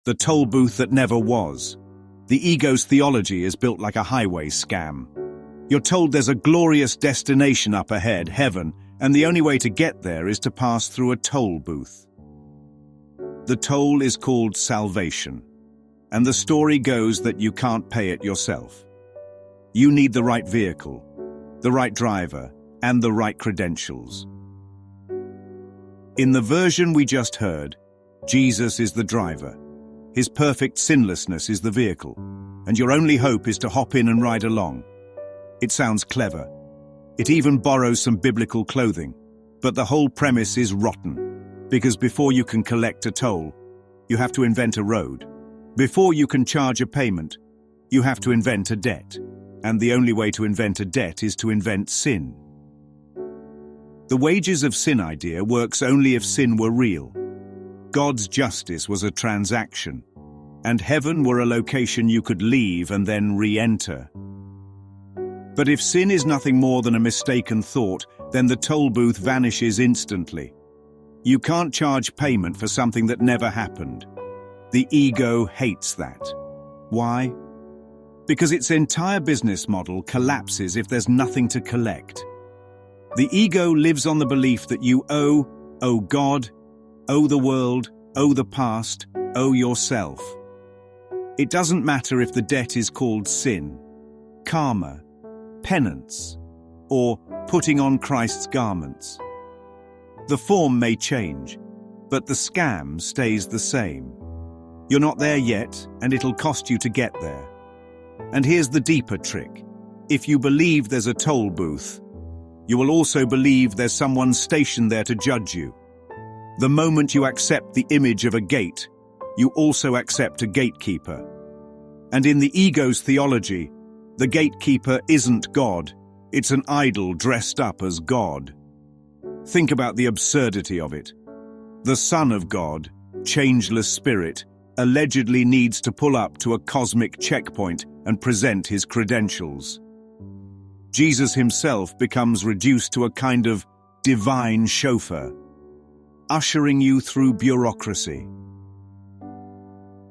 the toll booth that never was. The ego's theology is built like a highway scam. You're told there's a glorious destination up ahead, heaven, and the only way to get there is to pass through a toll booth. The toll is called salvation, and the story goes that you can't pay it yourself. You need the right vehicle, the right driver, and the right credentials. In the version we just heard, Jesus is the driver. His perfect sinlessness is the vehicle, and your only hope is to hop in and ride along. It sounds clever. It even borrows some biblical clothing, but the whole premise is rotten, because before you can collect a toll, you have to invent a road. Before you can charge a payment, you have to invent a debt, and the only way to invent a debt is to invent sin. The wages of sin idea works only if sin were real. God's justice was a transaction, and heaven were a location you could leave and then re-enter. But if sin is nothing more than a mistaken thought, then the toll booth vanishes instantly. You can't charge payment for something that never happened. The ego hates that. Why? Because its entire business model collapses if there's nothing to collect. The ego lives on the belief that you owe God, owe the world, owe the past, owe yourself. It doesn't matter if the debt is called sin, karma, penance, or putting on Christ's garments. The form may change, but the scam stays the same. You're not there yet, and it'll cost you to get there. And here's the deeper trick. If you believe there's a toll booth, you will also believe there's someone stationed there to judge you. The moment you accept the image of a gate, you also accept a gatekeeper. And in the ego's theology, the gatekeeper isn't God, it's an idol dressed up as God. Think about the absurdity of it. The Son of God, changeless spirit, allegedly needs to pull up to a cosmic checkpoint and present his credentials. Jesus himself becomes reduced to a kind of divine chauffeur, ushering you through bureaucracy.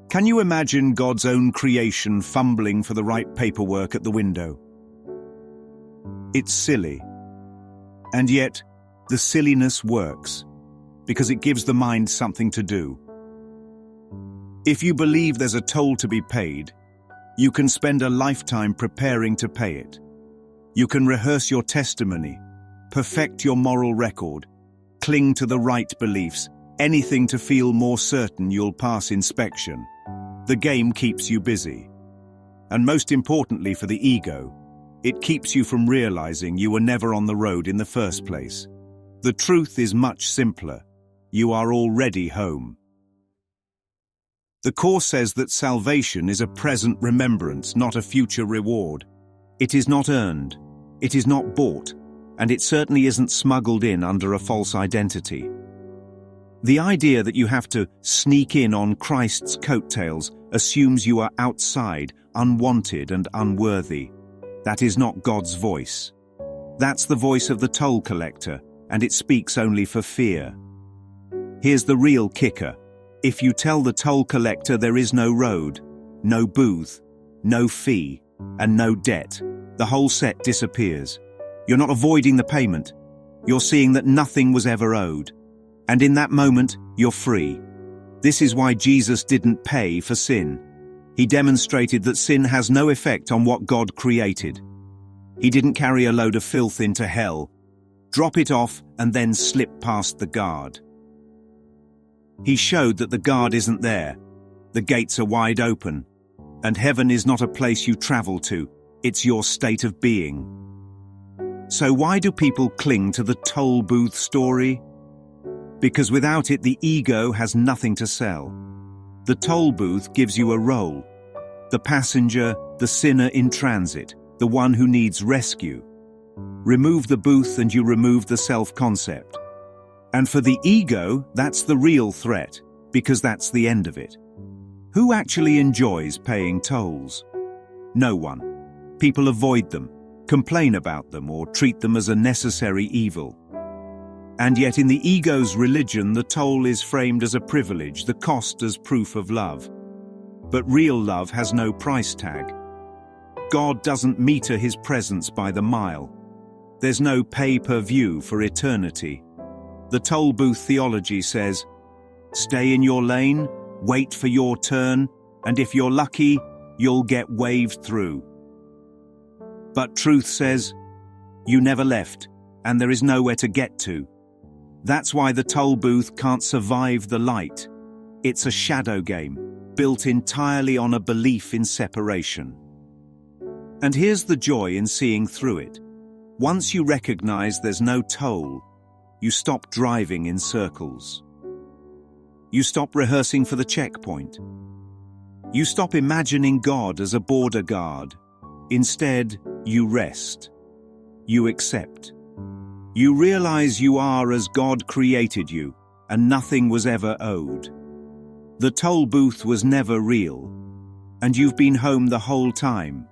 Can you imagine God's own creation fumbling for the right paperwork at the window? It's silly. And yet, the silliness works, because it gives the mind something to do. If you believe there's a toll to be paid, you can spend a lifetime preparing to pay it. You can rehearse your testimony, perfect your moral record, cling to the right beliefs, anything to feel more certain you'll pass inspection. The game keeps you busy. And most importantly for the ego, it keeps you from realizing you were never on the road in the first place. The truth is much simpler. You are already home. The Course says that salvation is a present remembrance, not a future reward. It is not earned, it is not bought, and it certainly isn't smuggled in under a false identity. The idea that you have to sneak in on Christ's coattails assumes you are outside, unwanted and unworthy. That is not God's voice. That's the voice of the toll collector, and it speaks only for fear. Here's the real kicker. If you tell the toll collector there is no road, no booth, no fee, and no debt, the whole set disappears. You're not avoiding the payment. You're seeing that nothing was ever owed. And in that moment, you're free. This is why Jesus didn't pay for sin. He demonstrated that sin has no effect on what God created. He didn't carry a load of filth into hell, drop it off, and then slip past the guard. He showed that the guard isn't there. The gates are wide open, and heaven is not a place you travel to, it's your state of being. So why do people cling to the toll booth story? Because without it, the ego has nothing to sell. The toll booth gives you a role. The passenger, the sinner in transit, the one who needs rescue. Remove the booth and you remove the self-concept. And for the ego, that's the real threat, because that's the end of it. Who actually enjoys paying tolls? No one. People avoid them, complain about them, or treat them as a necessary evil. And yet in the ego's religion, the toll is framed as a privilege, the cost as proof of love. But real love has no price tag. God doesn't meter his presence by the mile. There's no pay-per-view for eternity. The toll booth theology says, stay in your lane, wait for your turn, and if you're lucky, you'll get waved through. But truth says, you never left, and there is nowhere to get to. That's why the toll booth can't survive the light. It's a shadow game, built entirely on a belief in separation. And here's the joy in seeing through it. Once you recognize there's no toll, you stop driving in circles. You stop rehearsing for the checkpoint. You stop imagining God as a border guard. Instead, you rest. You accept. You realize you are as God created you, and nothing was ever owed. The toll booth was never real, and you've been home the whole time.